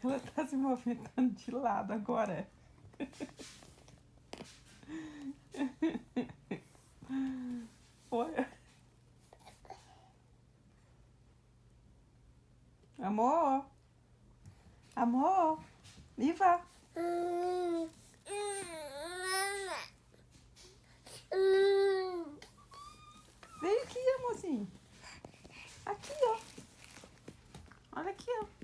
Ela tá se movimentando de lado agora. Olha. Amor. Amor. Iva. Vem aqui, amorzinho. Aqui, ó. Olha aqui, ó.